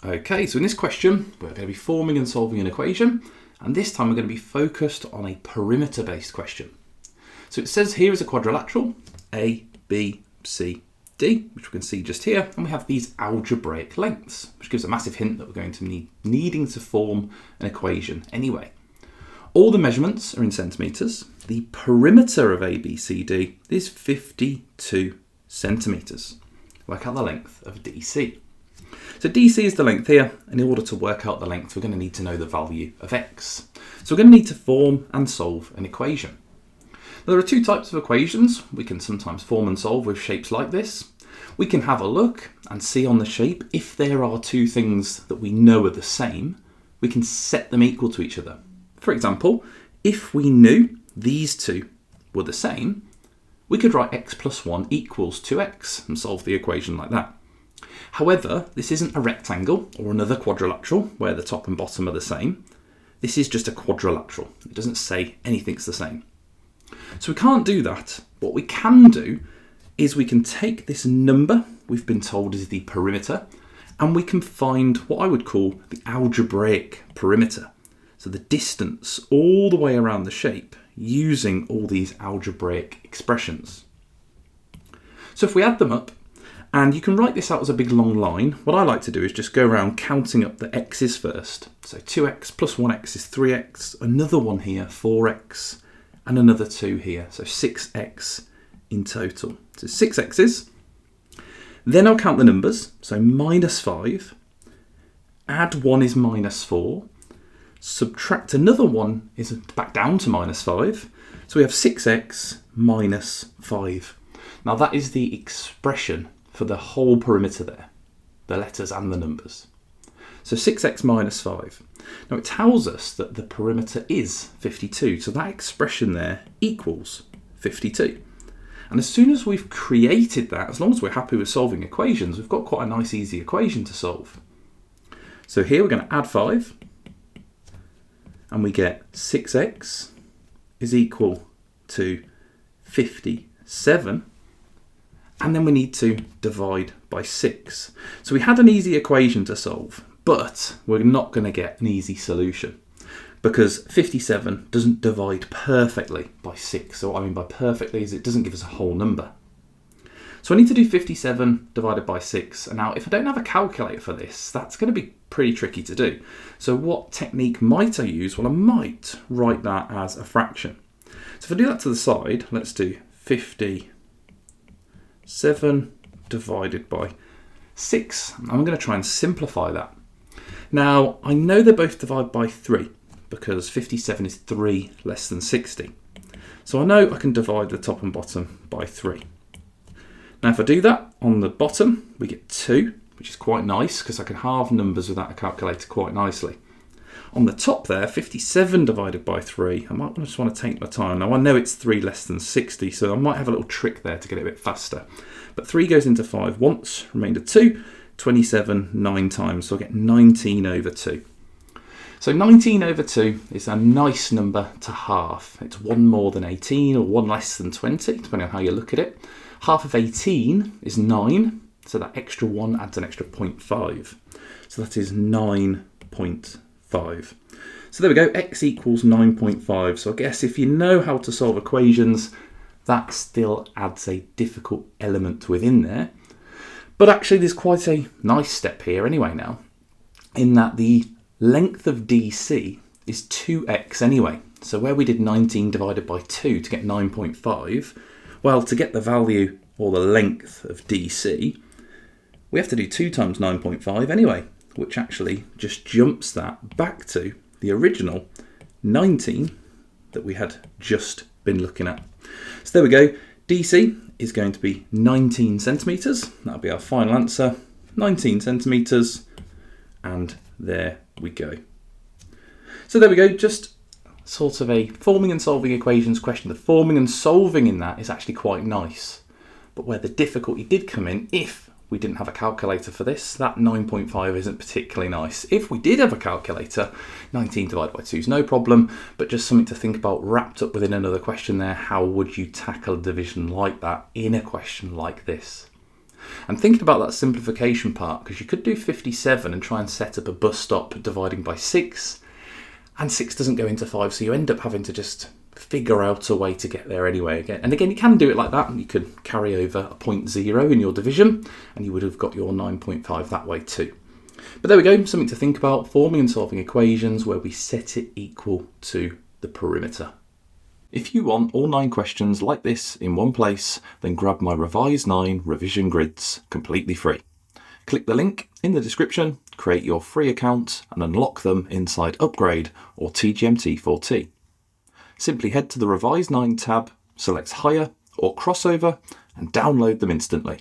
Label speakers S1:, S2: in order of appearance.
S1: Okay, so in this question, we're going to be forming and solving an equation, and this time we're going to be focused on a perimeter-based question. So it says here is a quadrilateral, A, B, C, D, which we can see just here, and we have these algebraic lengths, which gives a massive hint that we're going to be needing to form an equation anyway. All the measurements are in centimetres. The perimeter of ABCD is 52 centimetres. Work out the length of DC. So DC is the length here, and in order to work out the length, we're going to need to know the value of x. So we're going to need to form and solve an equation. Now, there are two types of equations we can sometimes form and solve with shapes like this. We can have a look and see on the shape if there are two things that we know are the same, we can set them equal to each other. For example, if we knew these two were the same, we could write x plus 1 equals 2x and solve the equation like that. However, this isn't a rectangle or another quadrilateral where the top and bottom are the same. This is just a quadrilateral. It doesn't say anything's the same. So we can't do that. What we can do is we can take this number we've been told is the perimeter, and we can find what I would call the algebraic perimeter. So the distance all the way around the shape using all these algebraic expressions. So if we add them up, and you can write this out as a big long line, what I like to do is just go around counting up the x's first. So 2x plus 1x is 3x, another one here, 4x, and another 2 here, so 6x in total. So 6 x's. Then I'll count the numbers, so minus 5, add 1 is minus 4, subtract another 1 is back down to minus 5, so we have 6x minus 5. Now that is the expression for the whole perimeter there, the letters and the numbers. So 6x minus 5. Now it tells us that the perimeter is 52, so that expression there equals 52. And as soon as we've created that, as long as we're happy with solving equations, we've got quite a nice easy equation to solve. So here we're going to add 5, and we get 6x is equal to 57. And then we need to divide by 6. So we had an easy equation to solve, but we're not going to get an easy solution because 57 doesn't divide perfectly by 6. So what I mean by perfectly is it doesn't give us a whole number. So I need to do 57 divided by 6. And now if I don't have a calculator for this, that's going to be pretty tricky to do. So what technique might I use? Well, I might write that as a fraction. So if I do that to the side, let's do 57 divided by 6. I'm going to try and simplify that. Now, I know they both divide by 3 because 57 is 3 less than 60. So I know I can divide the top and bottom by 3. Now, if I do that on the bottom, we get 2, which is quite nice because I can halve numbers without a calculator quite nicely. On the top there, 57 divided by 3, I might just want to take my time. Now I know it's 3 less than 60, so I might have a little trick there to get it a bit faster. But 3 goes into 5 once, remainder 2, 27 9 times, so I get 19 over 2. So 19 over 2 is a nice number to halve. It's 1 more than 18 or 1 less than 20, depending on how you look at it. Half of 18 is 9, so that extra 1 adds an extra 0.5. So that is 9.5. So there we go, x equals 9.5. So I guess if you know how to solve equations, that still adds a difficult element within there. But actually there's quite a nice step here anyway now, in that the length of DC is 2x anyway. So where we did 19 divided by 2 to get 9.5, well, to get the value or the length of DC, we have to do 2 times 9.5 anyway, which actually just jumps that back to the original 19 that we had just been looking at. So there we go. DC is going to be 19 centimetres. That'll be our final answer. 19 centimetres. And there we go. So there we go. Just sort of a forming and solving equations question. The forming and solving in that is actually quite nice. But where the difficulty did come in, if we didn't have a calculator for this, that 9.5 isn't particularly nice. If we did have a calculator, 19 divided by 2 is no problem, but just something to think about wrapped up within another question there. How would you tackle a division like that in a question like this? And thinking about that simplification part, because you could do 57 and try and set up a bus stop dividing by 6, and 6 doesn't go into 5, so you end up having to just figure out a way to get there anyway. And again, you can do it like that, and you could carry over a 0.0 in your division, and you would have got your 9.5 that way too. But there we go, something to think about, forming and solving equations where we set it equal to the perimeter. If you want all 9 questions like this in one place, then grab my Revise 9 revision grids completely free. Click the link in the description, create your free account and unlock them inside Upgrade or TGMT4T. Simply head to the Revise 9 tab, select Higher or Crossover and download them instantly.